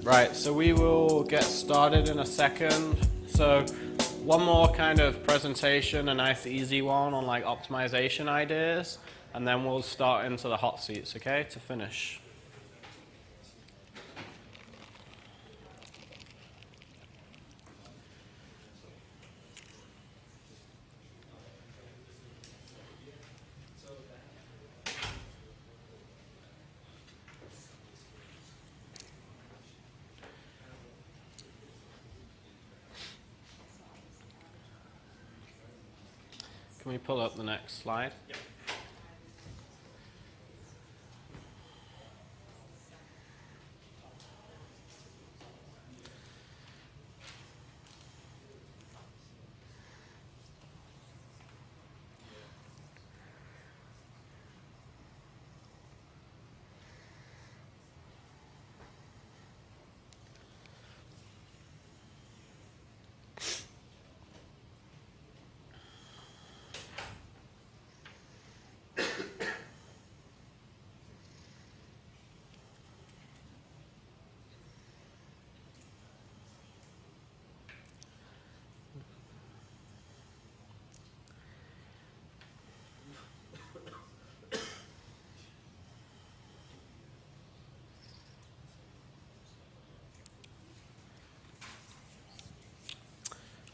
Right, so we will get started in a second. So one more kind of presentation, a nice easy one on like optimization ideas, and then we'll start into the hot seats, okay, to finish. Can we pull up the next slide? Yep.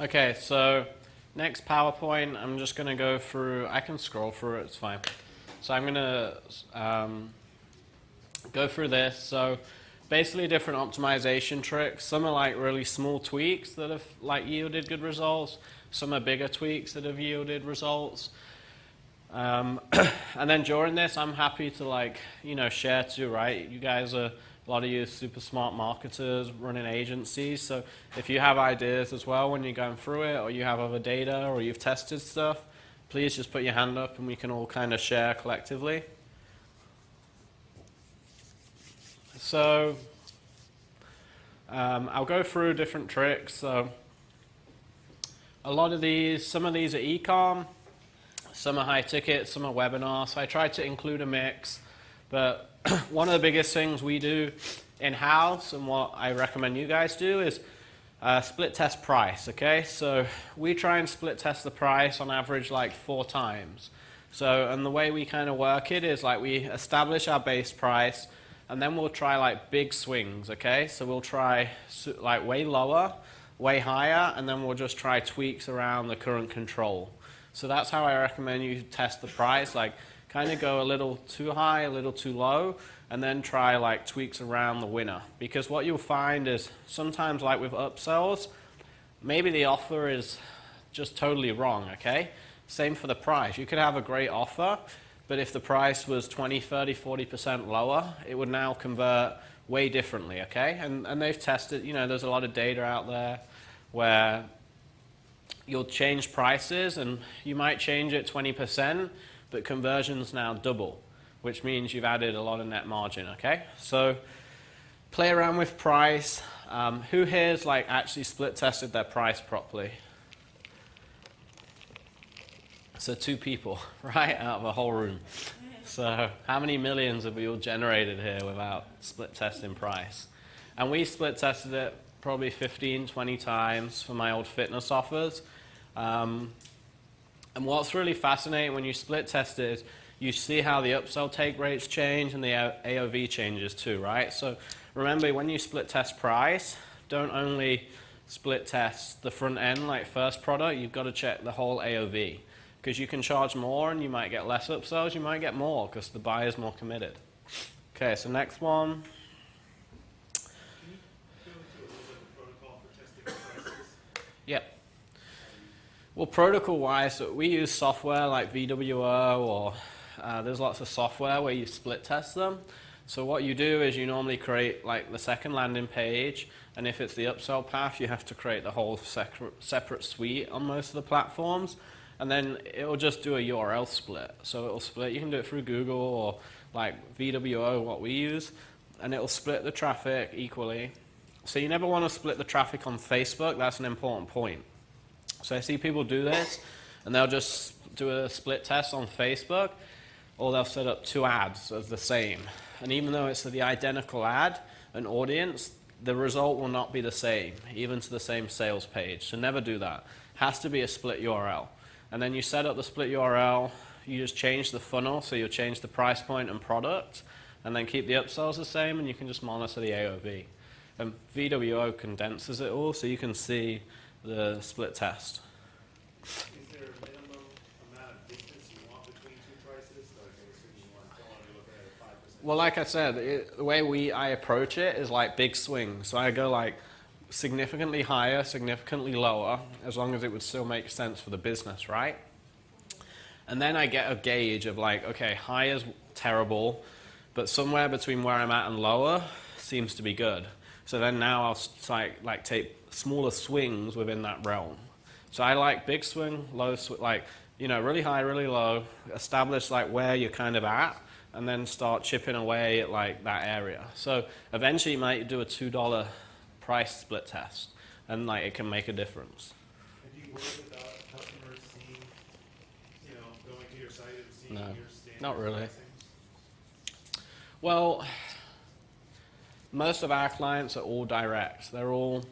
Okay, so next PowerPoint, I'm just going to go through, I can scroll through it, it's fine. So I'm going to go through this. So basically different optimization tricks. Some are like really small tweaks that have like yielded good results. Some are bigger tweaks that have yielded results. And then during this, I'm happy to like, share too, right? You guys are, a lot of you are super smart marketers running agencies. So if you have ideas as well when you're going through it, or you have other data, or you've tested stuff, please just put your hand up and we can all kind of share collectively. So I'll go through different tricks. So a lot of these, some of these are e-com, some are high ticket, some are webinar. So I tried to include a mix. But one of the biggest things we do in-house, and what I recommend you guys do, is split test price, okay? So we try and split test the price on average like 4 times. So, and the way we kind of work it is like we establish our base price, and then we'll try like big swings, okay? So we'll try like way lower, way higher, and then we'll just try tweaks around the current control. So that's how I recommend you test the price, like kind of go a little too high, a little too low, and then try like tweaks around the winner. Because what you'll find is sometimes like with upsells, maybe the offer is just totally wrong, okay? Same for the price. You could have a great offer, but if the price was 20, 30, 40% lower, it would now convert way differently, okay? And they've tested, there's a lot of data out there where you'll change prices and you might change it 20%, but conversion's now double, which means you've added a lot of net margin, okay? So play around with price. Who here's like actually split tested their price properly? So 2 people, right, out of a whole room. So how many millions have we all generated here without split testing price? And we split tested it probably 15, 20 times for my old fitness offers. And what's really fascinating when you split test it is you see how the upsell take rates change and the AOV changes too, right? So remember, when you split test price, don't only split test the front end, like first product, you've got to check the whole AOV. Because you can charge more and you might get less upsells, you might get more because the buyer's more committed. Okay, so next one. Can you go into a little bit of protocol for testing prices? Yep. Well, protocol-wise, we use software like VWO, or there's lots of software where you split test them. So what you do is you normally create like the second landing page, and if it's the upsell path, you have to create the whole separate suite on most of the platforms, and then it'll just do a URL split. So it'll split, you can do it through Google or like VWO, what we use, and it'll split the traffic equally. So you never want to split the traffic on Facebook, that's an important point. So I see people do this, and they'll just do a split test on Facebook, or they'll set up 2 ads as the same. And even though it's the identical ad, an audience, the result will not be the same, even to the same sales page. So never do that. Has to be a split URL. And then you set up the split URL, you just change the funnel, so you'll change the price point and product, and then keep the upsells the same, and you can just monitor the AOV. And VWO condenses it all, so you can see the split test. Is there a minimum amount of distance you want between two prices? Like, I assume you don't want to be looking at a 5%. Well, like I said, the way I approach it is like big swings. So I go like significantly higher, significantly lower, as long as it would still make sense for the business, right? And then I get a gauge of like, okay, high is terrible, but somewhere between where I'm at and lower seems to be good. So then now I'll like take smaller swings within that realm. So I like big swing, low swing, like, you know, really high, really low, establish like where you're kind of at, and then start chipping away at like that area. So eventually you might do a $2 price split test, and like it can make a difference. And do you worry about customers seeing, you know, going to your site and seeing No, your standard not really. pricing? Well, most of our clients are all direct. They're all,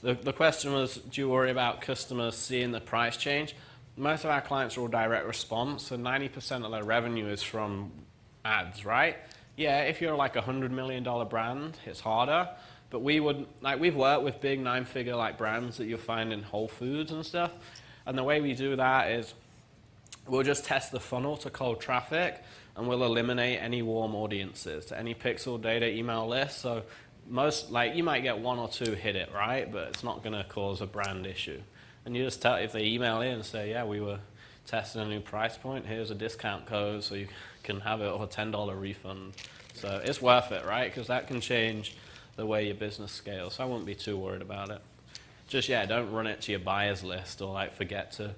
the question was, do you worry about customers seeing the price change? Most of our clients are all direct response, so 90% of their revenue is from ads, right? Yeah, if you're like a $100 million brand, it's harder, but we've worked with big 9-figure like brands that you'll find in Whole Foods and stuff, and the way we do that is we'll just test the funnel to cold traffic, and we'll eliminate any warm audiences to any pixel data email list. So most, like, you might get 1 or 2 hit it, right? But it's not going to cause a brand issue. And you just tell, if they email in and say, yeah, we were testing a new price point, here's a discount code so you can have it, or a $10 refund. So it's worth it, right? Because that can change the way your business scales. So I wouldn't be too worried about it. Just, yeah, don't run it to your buyers list, or like forget to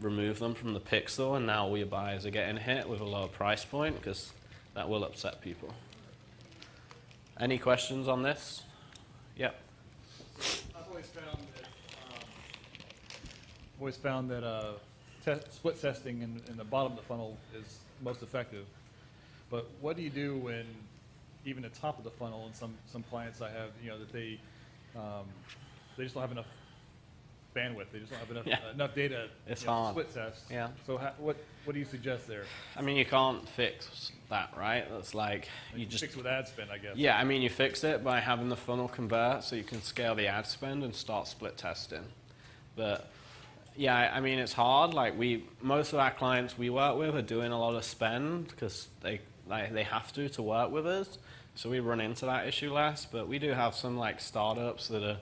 remove them from the pixel, and now all your buyers are getting hit with a lower price point, because that will upset people. Any questions on this? Yep. I've always found that split testing in the bottom of the funnel is most effective. But what do you do when even the top of the funnel, and some clients I have, you know, that they just don't have enough bandwidth. They just don't have enough data. It's to hard. split test. Yeah. So what do you suggest there? I mean, you can't fix that, right? That's like you just fix with ad spend, I guess. Yeah, I mean, you fix it by having the funnel convert, so you can scale the ad spend and start split testing. But yeah, I mean, it's hard. Like most of our clients we work with are doing a lot of spend because they have to work with us. So we run into that issue less. But we do have some like startups that are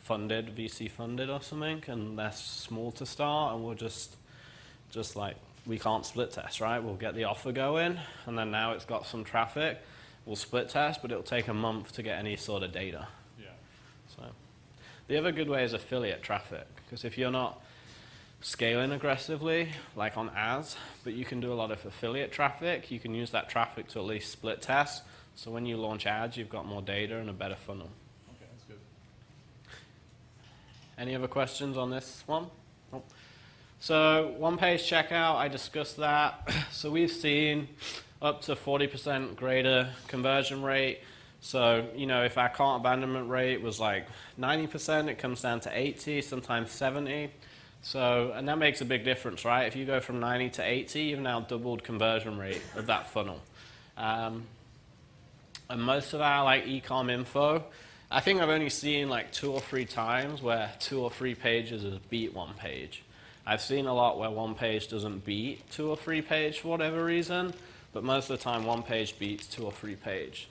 funded, VC funded or something, and they're small to start, and we'll just like, we can't split test, right? We'll get the offer going, and then now it's got some traffic. We'll split test, but it'll take a month to get any sort of data. Yeah. So the other good way is affiliate traffic, because if you're not scaling aggressively, like on ads, but you can do a lot of affiliate traffic, you can use that traffic to at least split test. So when you launch ads, you've got more data and a better funnel. Okay, that's good. Any other questions on this one? Nope. So one-page checkout, I discussed that. So we've seen up to 40% greater conversion rate. So, you know, if our cart abandonment rate was like 90%, it comes down to 80, sometimes 70. So, and that makes a big difference, right? If you go from 90 to 80, you've now doubled conversion rate of that funnel. And most of our like e-com info, I think I've only seen like 2 or 3 times where 2 or 3 pages has beat one page. I've seen a lot where one page doesn't beat 2 or 3 page for whatever reason, but most of the time one page beats 2 or 3 page.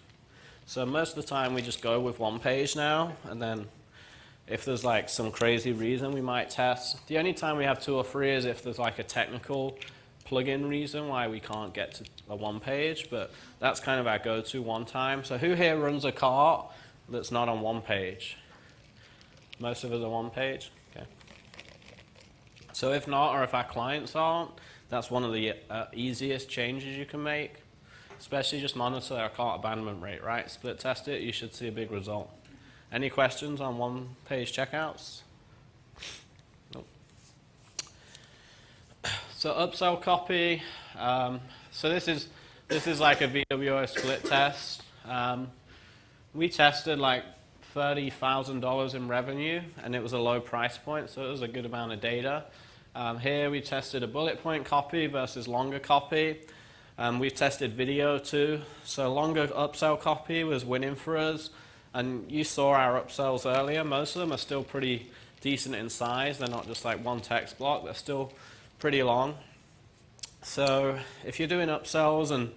So most of the time we just go with one page now, and then if there's like some crazy reason we might test. The only time we have 2 or 3 is if there's like a technical plug-in reason why we can't get to a one page, but that's kind of our go-to one time. So who here runs a cart that's not on one page? Most of us are one page? Okay. So if not, or if our clients aren't, that's one of the easiest changes you can make. Especially just monitor our cart abandonment rate, right? Split test it, you should see a big result. Any questions on one-page checkouts? Nope. So upsell copy. So this is like a VWO split test. we tested like $30,000 in revenue, and it was a low price point, so it was a good amount of data. Here we tested a bullet point copy versus longer copy. We've tested video too, so longer upsell copy was winning for us, and you saw our upsells earlier. Most of them are still pretty decent in size. They're not just like one text block, they're still pretty long. So if you're doing upsells and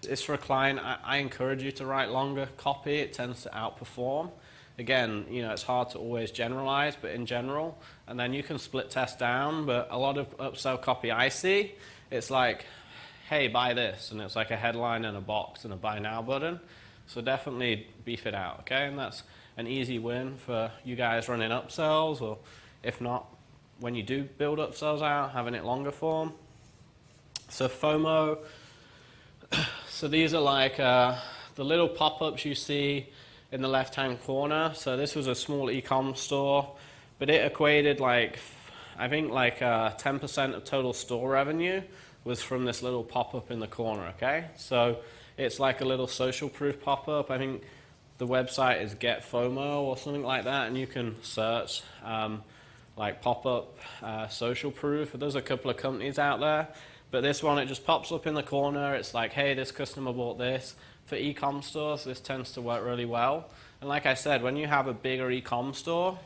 it's for a client, I encourage you to write longer copy. It tends to outperform. Again, you know, it's hard to always generalize, but in general, and then you can split test down. But a lot of upsell copy I see, it's like, hey, buy this, and it's like a headline and a box and a buy now button. So definitely beef it out, okay? And that's an easy win for you guys running upsells, or if not, when you do build upsells out, having it longer form. So FOMO, so these are like the little pop-ups you see in the left-hand corner. So this was a small e-com store, but it equated like, I think like 10% of total store revenue was from this little pop-up in the corner, okay? So it's like a little social proof pop-up. I think the website is Get FOMO or something like that, and you can search like pop-up social proof. There's a couple of companies out there, but this one, it just pops up in the corner. It's like, hey, this customer bought this. For e-com stores, this tends to work really well. And like I said, when you have a bigger e-com store,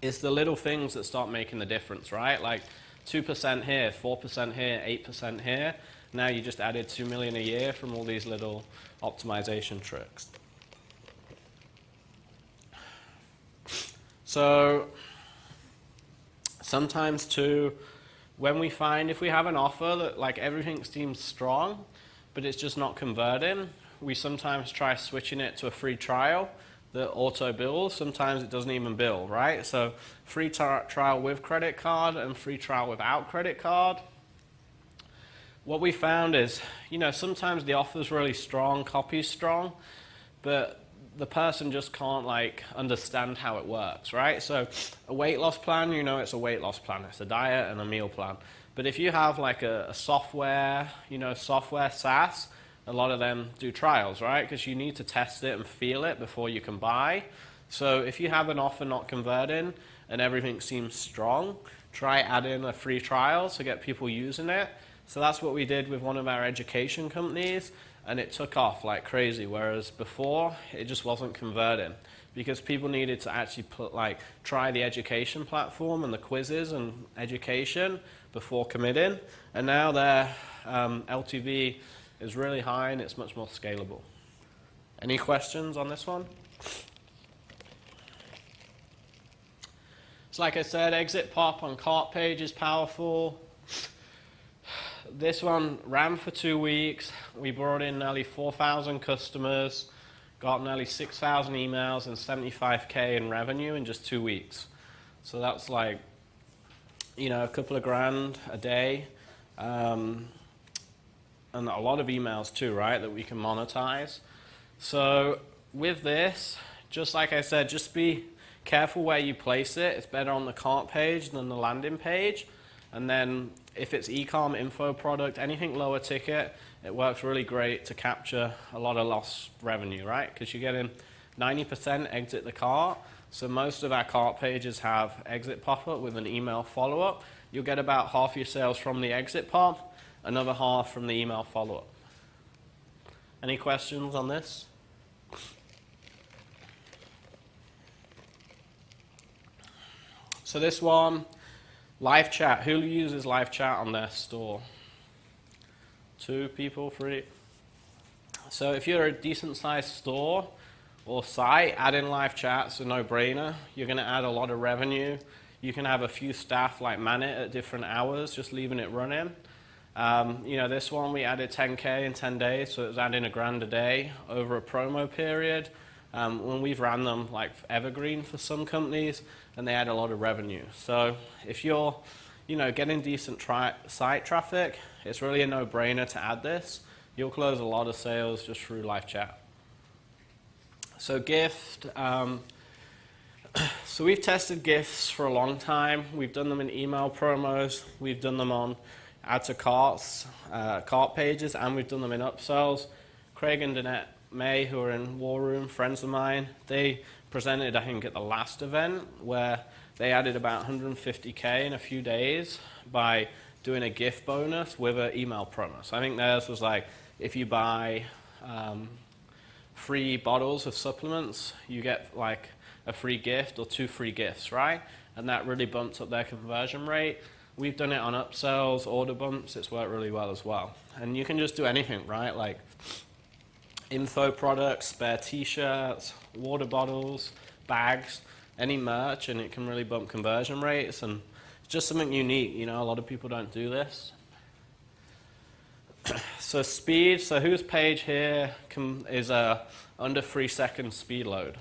it's the little things that start making the difference, right? Like 2% here, 4% here, 8% here. Now you just added $2 million a year from all these little optimization tricks. So sometimes too, when we find if we have an offer that like everything seems strong, but it's just not converting, we sometimes try switching it to a free trial that auto bills. Sometimes it doesn't even bill, right? So free trial with credit card and free trial without credit card. What we found is, you know, sometimes the offer's really strong, copy's strong, but the person just can't like understand how it works, right? So a weight loss plan, you know, it's a weight loss plan. It's a diet and a meal plan. But if you have like a software, you know, software SaaS, a lot of them do trials, right? Because you need to test it and feel it before you can buy. So if you have an offer not converting and everything seems strong, try adding a free trial to get people using it. So that's what we did with one of our education companies, and it took off like crazy, whereas before it just wasn't converting because people needed to actually try the education platform and the quizzes and education before committing, and now their LTV is really high and it's much more scalable. Any questions on this one? So like I said, exit pop on cart page is powerful. This one ran for 2 weeks. We brought in nearly 4,000 customers, got nearly 6,000 emails and $75K in revenue in just 2 weeks. So that's like, you know, a couple of grand a day, and a lot of emails too, right, that we can monetize. So with this, just like I said, just be careful where you place it. It's better on the cart page than the landing page. And then if it's e-com, info product, anything lower ticket, it works really great to capture a lot of lost revenue, right? Because you're getting 90% exit the cart. So most of our cart pages have exit pop-up with an email follow-up. You'll get about half your sales from the exit pop, another half from the email follow-up. Any questions on this? So this one, live chat. Who uses live chat on their store? 2 people, 3. So if you're a decent sized store or site, adding live chat's a no-brainer. You're going to add a lot of revenue. You can have a few staff like man it at different hours, just leaving it running. You know, this one we added 10K in 10 days, so it was adding $1,000 a day over a promo period. When we've ran them like evergreen for some companies, and they add a lot of revenue. So if you're, you know, getting decent site traffic, it's really a no-brainer to add this. You'll close a lot of sales just through live chat. So gift. So we've tested gifts for a long time. We've done them in email promos. We've done them on add to carts, cart pages, and we've done them in upsells. Craig and Danette May, who are in War Room, friends of mine, they presented, I think, at the last event where they added about 150K in a few days by doing a gift bonus with an email promise. I think theirs was like, if you buy 3 bottles of supplements, you get like a free gift or 2 free gifts, right? And that really bumps up their conversion rate. We've done it on upsells, order bumps. It's worked really well as well. And you can just do anything, right? Like info products, spare t-shirts, water bottles, bags, any merch, and it can really bump conversion rates. And it's just something unique. You know, a lot of people don't do this. So speed, so whose page here is a under 3 second speed load?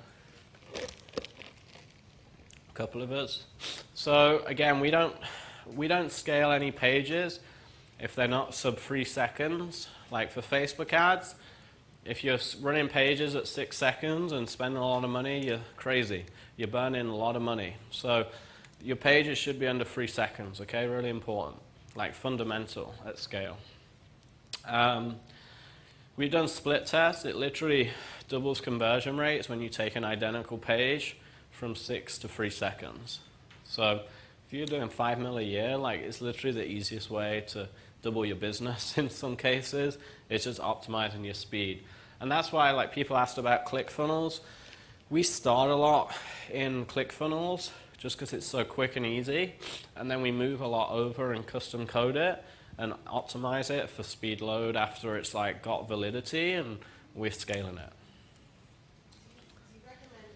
A couple of us. So again, we don't scale any pages if they're not sub 3 seconds. Like for Facebook ads, if you're running pages at 6 seconds and spending a lot of money, you're crazy. You're burning a lot of money. So your pages should be under 3 seconds, okay? Really important, like fundamental at scale. We've done split tests. It literally doubles conversion rates when you take an identical page from 6 to 3 seconds. So if you're doing 5 mil a year, like it's literally the easiest way to double your business in some cases. It's just optimizing your speed. And that's why like people asked about ClickFunnels. We start a lot in ClickFunnels just because it's so quick and easy. And then we move a lot over and custom code it and optimize it for speed load after it's like got validity, and we're scaling it. Do you recommend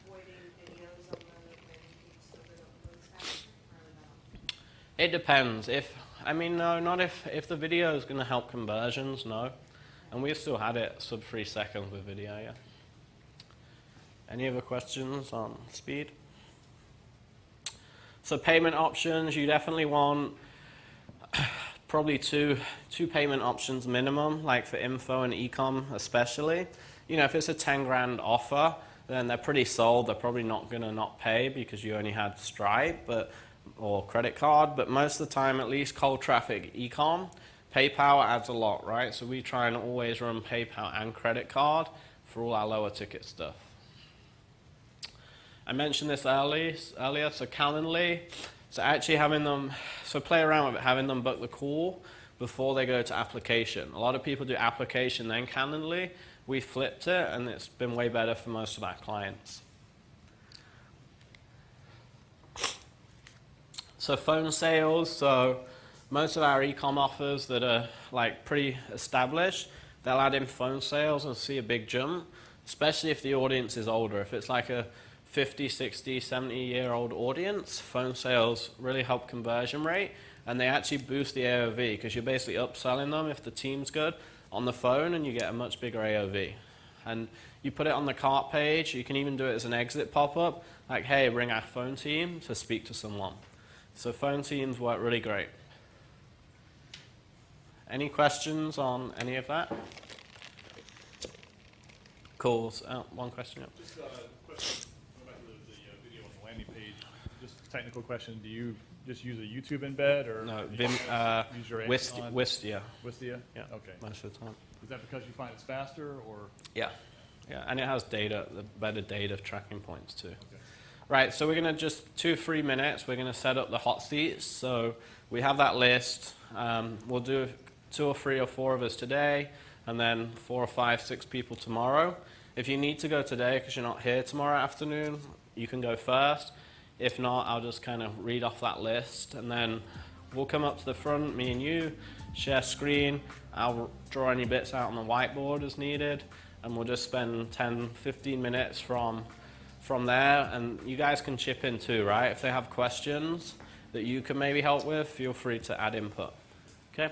avoiding videos on the landing page so they don't load faster, or no? It depends. No, not if the video is going to help conversions, no. And we've still had it sub 3 seconds with video, yeah. Any other questions on speed? So payment options, you definitely want probably two payment options minimum, like for info and e-com especially. You know, if it's a 10 grand offer, then they're pretty sold. They're probably not going to not pay because you only had Stripe or credit card. But most of the time, at least cold traffic e-com, PayPal adds a lot, right? So we try and always run PayPal and credit card for all our lower ticket stuff. I mentioned this earlier, so Calendly. So actually play around with it, having them book the call before they go to application. A lot of people do application then Calendly. We flipped it, and it's been way better for most of our clients. So phone sales, so most of our e-com offers that are like pretty established, they'll add in phone sales and see a big jump, especially if the audience is older. If it's like a 50, 60, 70-year-old audience, phone sales really help conversion rate, and they actually boost the AOV because you're basically upselling them if the team's good on the phone, and you get a much bigger AOV. And you put it on the cart page. You can even do it as an exit pop-up, like, hey, ring our phone team to speak to someone. So phone teams work really great. Any questions on any of that? Calls. Oh, one question. Yep. Just a question. What about the video on the landing page? Just a technical question. Do you just use a YouTube embed, or No, do you Vim, use your Wistia. Wistia? Yeah. Okay. Most of the time. Is that because you find it's faster, or? Yeah. Yeah, and it has data, the better data tracking points too. Okay. Right, so we're going to just 2-3 minutes, we're going to set up the hot seats. So we have that list. We'll do 2 or 3 or 4 of us today, and then 4 or 5, 6 people tomorrow. If you need to go today because you're not here tomorrow afternoon, you can go first. If not, I'll just kind of read off that list, and then we'll come up to the front, me and you, share screen. I'll draw any bits out on the whiteboard as needed, and we'll just spend 10, 15 minutes from there, and you guys can chip in too, right? If they have questions that you can maybe help with, feel free to add input. Okay?